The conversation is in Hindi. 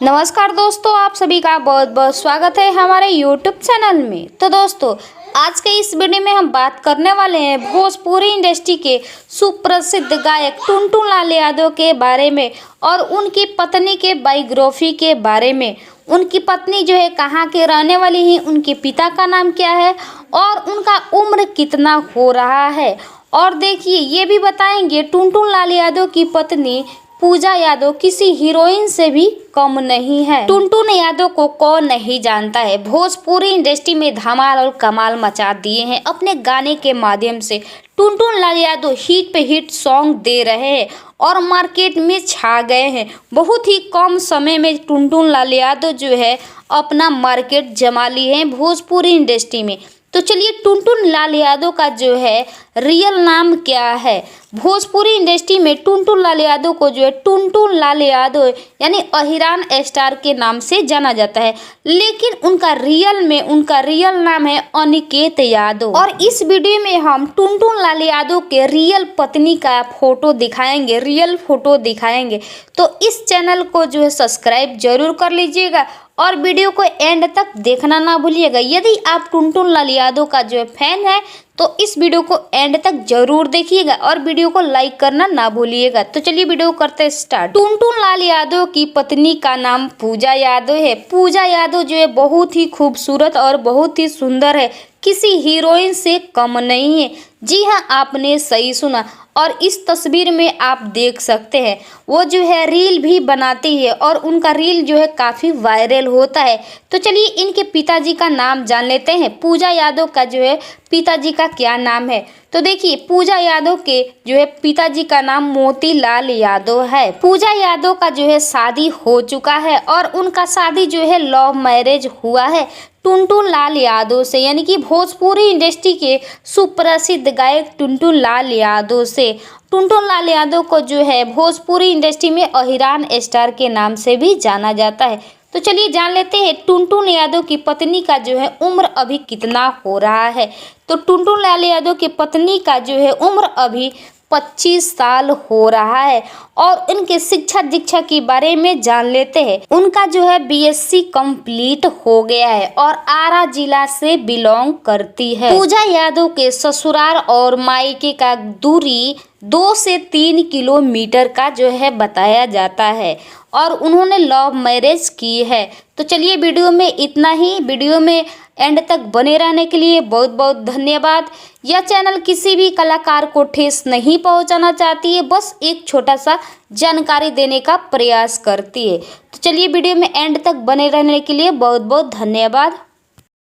नमस्कार दोस्तों, आप सभी का बहुत बहुत स्वागत है हमारे YouTube चैनल में। तो दोस्तों, आज के इस वीडियो में हम बात करने वाले हैं भोजपुरी इंडस्ट्री के सुप्रसिद्ध गायक टुनटुन लाल यादव के बारे में और उनकी पत्नी के बायोग्राफी के बारे में। उनकी पत्नी जो है कहाँ के रहने वाली है, उनके पिता का नाम क्या है और उनका उम्र कितना हो रहा है। और देखिए, ये भी बताएंगे टुनटुन लाल यादव की पत्नी पूजा यादव किसी हीरोइन से भी कम नहीं है। टुनटुन यादव को कौन नहीं जानता है। भोजपुरी इंडस्ट्री में धमाल और कमाल मचा दिए हैं अपने गाने के माध्यम से। टुनटुन लाल यादव हिट पे हिट सॉन्ग दे रहे हैं और मार्केट में छा गए हैं। बहुत ही कम समय में टुनटुन लाल यादव जो है अपना मार्केट जमा लिए हैं भोजपुरी इंडस्ट्री में। तो चलिए, टुनटुन लाल यादव का जो है रियल नाम क्या है। भोजपुरी इंडस्ट्री में टुनटुन लाल यादव को जो है टुनटुन लाल यादव यानी अहिरान स्टार के नाम से जाना जाता है, लेकिन उनका रियल नाम है अनिकेत यादव। और इस वीडियो में हम टुनटुन लाल यादव के रियल पत्नी का फोटो दिखाएंगे, रियल फोटो दिखाएंगे। तो इस चैनल को जो है सब्सक्राइब जरूर कर लीजिएगा और वीडियो को एंड तक देखना ना भूलिएगा। यदि आप टुनटुन लाल यादव का जो है फैन है तो इस वीडियो को एंड तक जरूर देखिएगा और वीडियो को लाइक करना ना भूलिएगा। तो चलिए वीडियो करते हैं स्टार्ट। टुनटुन लाल यादव की पत्नी का नाम पूजा यादव है। पूजा यादव जो है बहुत ही खूबसूरत और बहुत ही सुंदर है, किसी हीरोइन से कम नहीं है। जी हाँ, आपने सही सुना। और इस तस्वीर में आप देख सकते हैं वो जो है रील भी बनाती है और उनका रील जो है काफ़ी वायरल होता है। तो चलिए इनके पिताजी का नाम जान लेते हैं। पूजा यादव का जो है पिताजी का क्या नाम है। तो देखिए, पूजा यादव के जो है पिताजी का नाम मोतीलाल यादव है। पूजा यादव का जो है शादी हो चुका है और उनका शादी जो है लव मैरिज हुआ है टुनटुन लाल यादव से, यानी कि भोजपुरी इंडस्ट्री के सुप्रसिद्ध गायक टुनटुन लाल यादव से। टुनटुन लाल यादव को जो है भोजपुरी इंडस्ट्री में अहिरान स्टार के नाम से भी जाना जाता है। तो चलिए जान लेते हैं टुनटुन यादव की पत्नी का जो है उम्र अभी कितना हो रहा है। तो टुनटुन लाल यादव की पत्नी का जो है उम्र अभी 25 साल हो रहा है। और इनके शिक्षा दीक्षा के बारे में जान लेते हैं। उनका जो है BSc कंप्लीट हो गया है और आरा जिला से बिलोंग करती है। पूजा यादव के ससुराल और मायके का दूरी 2 से 3 किलोमीटर का जो है बताया जाता है और उन्होंने लव मैरिज की है। तो चलिए वीडियो में इतना ही। वीडियो में एंड तक बने रहने के लिए बहुत बहुत धन्यवाद। यह चैनल किसी भी कलाकार को ठेस नहीं पहुंचाना चाहती है, बस एक छोटा सा जानकारी देने का प्रयास करती है। तो चलिए वीडियो में एंड तक बने रहने के लिए बहुत बहुत धन्यवाद।